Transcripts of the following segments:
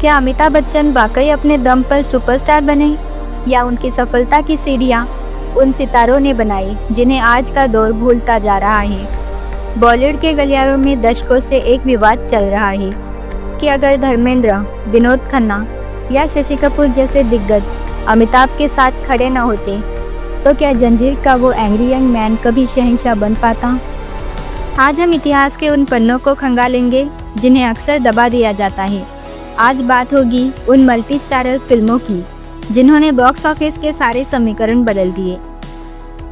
क्या अमिताभ बच्चन वाकई अपने दम पर सुपरस्टार बने, या उनकी सफलता की सीढ़ियां उन सितारों ने बनाई जिन्हें आज का दौर भूलता जा रहा है। बॉलीवुड के गलियारों में दशकों से एक विवाद चल रहा है कि अगर धर्मेंद्र, विनोद खन्ना या शशि कपूर जैसे दिग्गज अमिताभ के साथ खड़े न होते तो क्या जंजीर का वो एंग्री यंग मैन कभी शहंशाह बन पाता। आज हम इतिहास के उन पन्नों को खंगालेंगे जिन्हें अक्सर दबा दिया जाता है। आज बात होगी उन मल्टी स्टारर फिल्मों की जिन्होंने बॉक्स ऑफिस के सारे समीकरण बदल दिए।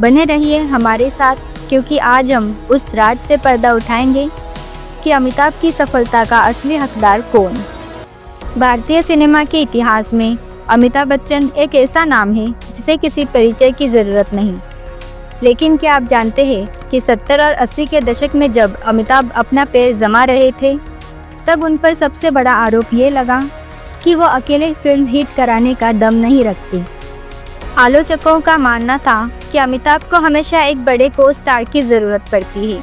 बने रहिए हमारे साथ, क्योंकि आज हम उस राज से पर्दा उठाएंगे कि अमिताभ की सफलता का असली हकदार कौन। भारतीय सिनेमा के इतिहास में अमिताभ बच्चन एक ऐसा नाम है जिसे किसी परिचय की ज़रूरत नहीं। लेकिन क्या आप जानते हैं कि 70 और 80 के दशक में जब अमिताभ अपना पैर जमा रहे थे तब उन पर सबसे बड़ा आरोप ये लगा कि वो अकेले फिल्म हिट कराने का दम नहीं रखते। आलोचकों का मानना था कि अमिताभ को हमेशा एक बड़े को स्टार की ज़रूरत पड़ती है।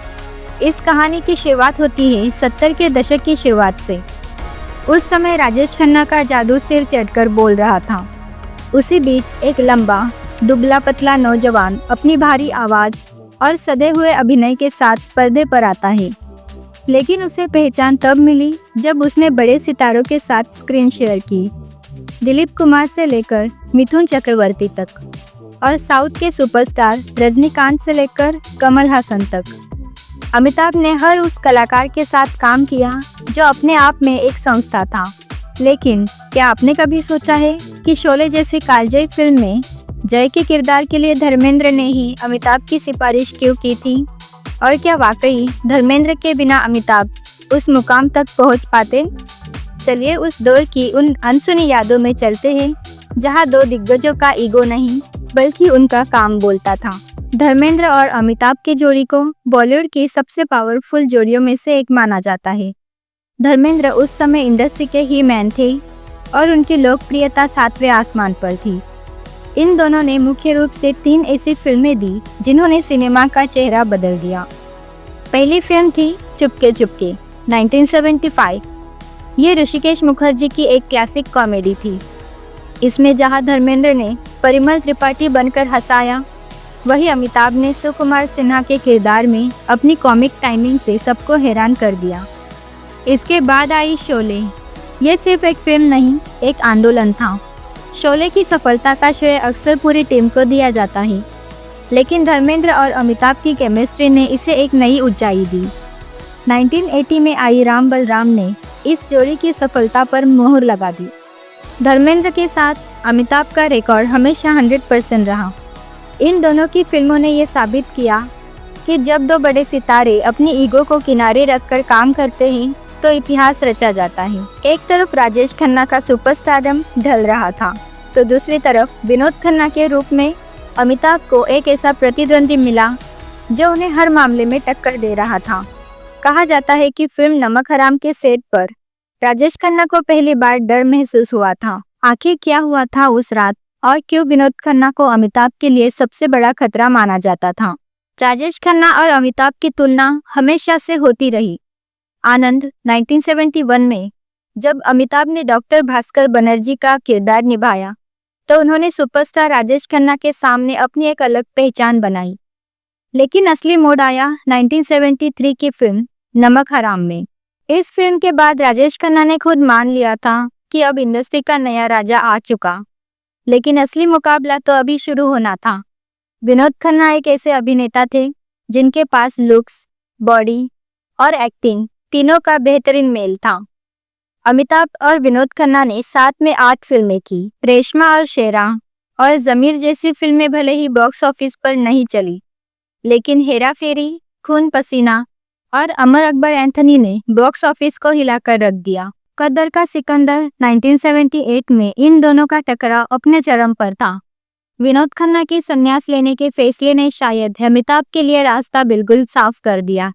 इस कहानी की शुरुआत होती है 70 के दशक की शुरुआत से। उस समय राजेश खन्ना का जादू सिर चढ़कर बोल रहा था। उसी बीच एक लंबा, दुबला पतला नौजवान अपनी भारी आवाज़ और सधे हुए अभिनय के साथ पर्दे पर आता है। लेकिन उसे पहचान तब मिली जब उसने बड़े सितारों के साथ स्क्रीन शेयर की, दिलीप कुमार से लेकर मिथुन चक्रवर्ती तक, और साउथ के सुपरस्टार रजनीकांत से लेकर कमल हासन तक। अमिताभ ने हर उस कलाकार के साथ काम किया जो अपने आप में एक संस्था था। लेकिन क्या आपने कभी सोचा है कि शोले जैसी कालजयी फिल्म में जय के किरदार के लिए धर्मेंद्र ने ही अमिताभ की सिफारिश क्यों की थी? और क्या वाकई धर्मेंद्र के बिना अमिताभ उस मुकाम तक पहुंच पाते? चलिए उस दौर की उन अनसुनी यादों में चलते हैं जहां दो दिग्गजों का ईगो नहीं बल्कि उनका काम बोलता था। धर्मेंद्र और अमिताभ की जोड़ी को बॉलीवुड की सबसे पावरफुल जोड़ियों में से एक माना जाता है। धर्मेंद्र उस समय इंडस्ट्री के ही मैन थे और उनकी लोकप्रियता 7वें आसमान पर थी। इन दोनों ने मुख्य रूप से 3 ऐसी फिल्में दी जिन्होंने सिनेमा का चेहरा बदल दिया। पहली फिल्म थी चुपके चुपके 1975। ये ऋषिकेश मुखर्जी की एक क्लासिक कॉमेडी थी। इसमें जहां धर्मेंद्र ने परिमल त्रिपाठी बनकर हंसाया, वहीं अमिताभ ने सुकुमार सिन्हा के किरदार में अपनी कॉमिक टाइमिंग से सबको हैरान कर दिया। इसके बाद आई शोले। ये सिर्फ एक फिल्म नहीं, एक आंदोलन था। शोले की सफलता का श्रेय अक्सर पूरी टीम को दिया जाता है, लेकिन धर्मेंद्र और अमिताभ की केमिस्ट्री ने इसे एक नई ऊंचाई दी। 1980 में आई राम बलराम ने इस जोड़ी की सफलता पर मोहर लगा दी। धर्मेंद्र के साथ अमिताभ का रिकॉर्ड हमेशा 100% रहा। इन दोनों की फिल्मों ने ये साबित किया कि जब दो बड़े सितारे अपनी ईगो को किनारे रखकर काम करते हैं तो इतिहास रचा जाता है। एक तरफ राजेश खन्ना का सुपरस्टारडम ढल रहा था, तो दूसरी तरफ विनोद खन्ना के रूप में अमिताभ को एक ऐसा प्रतिद्वंदी मिला जो उन्हें हर मामले में टक्कर दे रहा था। कहा जाता है कि फिल्म नमक हराम के सेट पर राजेश खन्ना को पहली बार डर महसूस हुआ था। आखिर क्या हुआ था उस रात और क्यों विनोद खन्ना को अमिताभ के लिए सबसे बड़ा खतरा माना जाता था? राजेश खन्ना और अमिताभ की तुलना हमेशा से होती रही। आनंद 1971 में जब अमिताभ ने डॉक्टर भास्कर बनर्जी का किरदार निभाया तो उन्होंने सुपरस्टार राजेश खन्ना के सामने अपनी एक अलग पहचान बनाई। लेकिन असली मोड़ आया 1973 की फिल्म नमक हराम में। इस फिल्म के बाद राजेश खन्ना ने खुद मान लिया था कि अब इंडस्ट्री का नया राजा आ चुका, लेकिन असली मुकाबला तो अभी शुरू होना था। विनोद खन्ना एक ऐसे अभिनेता थे जिनके पास लुक्स, बॉडी और एक्टिंग तीनों का बेहतरीन मेल था। अमिताभ और विनोद खन्ना ने साथ में 8 फिल्में की। रेशमा और शेरा और जमीर जैसी फिल्में भले ही बॉक्स ऑफिस पर नहीं चली, लेकिन हेरा फेरी, खून पसीना और अमर अकबर एंथनी ने बॉक्स ऑफिस को हिलाकर रख दिया। कद्दर का सिकंदर 1978 में इन दोनों का टकराव अपने चरम पर था। विनोद खन्ना के संन्यास लेने के फैसले ने शायद अमिताभ के लिए रास्ता बिल्कुल साफ कर दिया,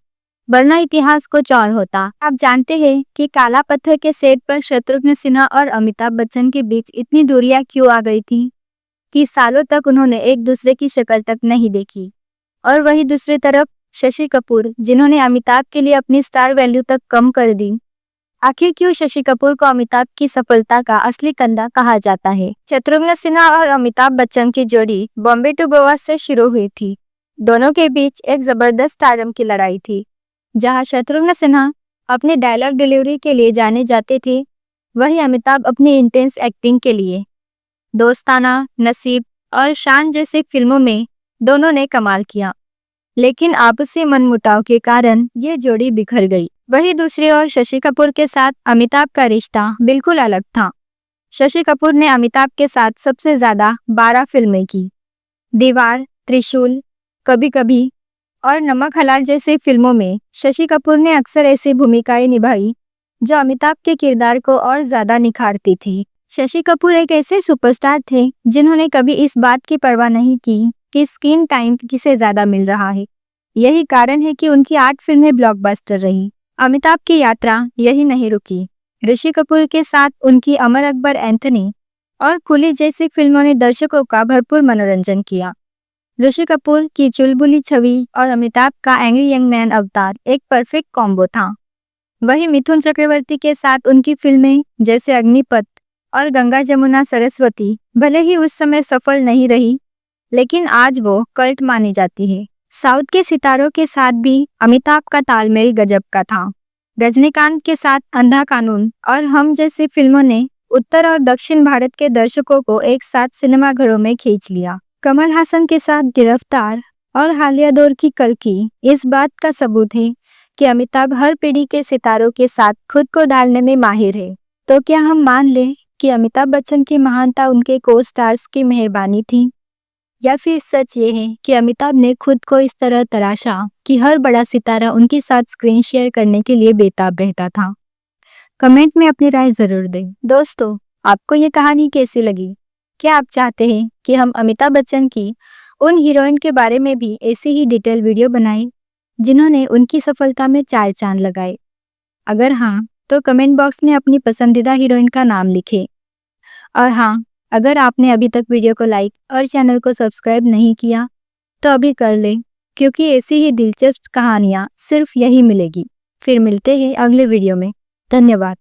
वरना इतिहास कुछ और होता। आप जानते हैं कि काला पत्थर के सेट पर शत्रुघ्न सिन्हा और अमिताभ बच्चन के बीच इतनी दूरियां क्यों आ गई थी कि सालों तक उन्होंने एक दूसरे की शक्ल तक नहीं देखी। और वहीं दूसरी तरफ शशि कपूर, जिन्होंने अमिताभ के लिए अपनी स्टार वैल्यू तक कम कर दी, आखिर क्यों शशि कपूर को अमिताभ की सफलता का असली कंधा कहा जाता है? शत्रुघ्न सिन्हा और अमिताभ बच्चन की जोड़ी बॉम्बे टू गोवा से शुरू हुई थी। दोनों के बीच एक जबरदस्त स्टारडम की लड़ाई थी। जहां शत्रुघ्न सिन्हा अपने डायलॉग डिलीवरी के लिए जाने जाते थे, वहीं अमिताभ अपनी इंटेंस एक्टिंग के लिए। दोस्ताना, नसीब और शान जैसी फिल्मों में दोनों ने कमाल किया, लेकिन आपसी मनमुटाव के कारण ये जोड़ी बिखर गई। वहीं दूसरी ओर शशि कपूर के साथ अमिताभ का रिश्ता बिल्कुल अलग था। शशि कपूर ने अमिताभ के साथ सबसे ज्यादा 12 फिल्में की। दीवार, त्रिशूल, कभी कभी और नमक हलाल जैसी फिल्मों में शशि कपूर ने अक्सर ऐसी भूमिकाएं निभाई जो अमिताभ के किरदार को और ज्यादा निखारती थी। शशि कपूर एक ऐसे सुपरस्टार थे जिन्होंने कभी इस बात की परवाह नहीं की कि स्क्रीन टाइम किसे ज्यादा मिल रहा है। यही कारण है कि उनकी 8 फिल्में ब्लॉकबस्टर रही। अमिताभ की यात्रा यही नहीं रुकी। ऋषि कपूर के साथ उनकी अमर अकबर एंथनी और कुली जैसी फिल्मों ने दर्शकों का भरपूर मनोरंजन किया। ऋषि कपूर की चुलबुली छवि और अमिताभ का एंग्री यंग मैन अवतार एक परफेक्ट कॉम्बो था। वहीं मिथुन चक्रवर्ती के साथ उनकी फिल्में जैसे अग्निपथ और गंगा जमुना सरस्वती भले ही उस समय सफल नहीं रही, लेकिन आज वो कल्ट मानी जाती है। साउथ के सितारों के साथ भी अमिताभ का तालमेल गजब का था। रजनीकांत के साथ अंधा कानून और हम जैसी फिल्मों ने उत्तर और दक्षिण भारत के दर्शकों को एक साथ सिनेमाघरों में खींच लिया। कमल हासन के साथ गिरफ्तार और हालिया दौर की कल्कि इस बात का सबूत है कि अमिताभ हर पीढ़ी के सितारों के साथ खुद को डालने में माहिर है। तो क्या हम मान लें कि अमिताभ बच्चन की महानता उनके को स्टार्स की मेहरबानी थी, या फिर सच ये है कि अमिताभ ने खुद को इस तरह तराशा कि हर बड़ा सितारा उनके साथ स्क्रीन शेयर करने के लिए बेताब रहता था? कमेंट में अपनी राय जरूर दें। दोस्तों, आपको ये कहानी कैसी लगी? क्या आप चाहते हैं कि हम अमिताभ बच्चन की उन हीरोइन के बारे में भी ऐसी ही डिटेल वीडियो बनाएं जिन्होंने उनकी सफलता में 4 चांद लगाए? अगर हाँ, तो कमेंट बॉक्स में अपनी पसंदीदा हीरोइन का नाम लिखें। और हाँ, अगर आपने अभी तक वीडियो को लाइक और चैनल को सब्सक्राइब नहीं किया तो अभी कर लें, क्योंकि ऐसी ही दिलचस्प कहानियाँ सिर्फ यही मिलेगी। फिर मिलते हैं अगले वीडियो में। धन्यवाद।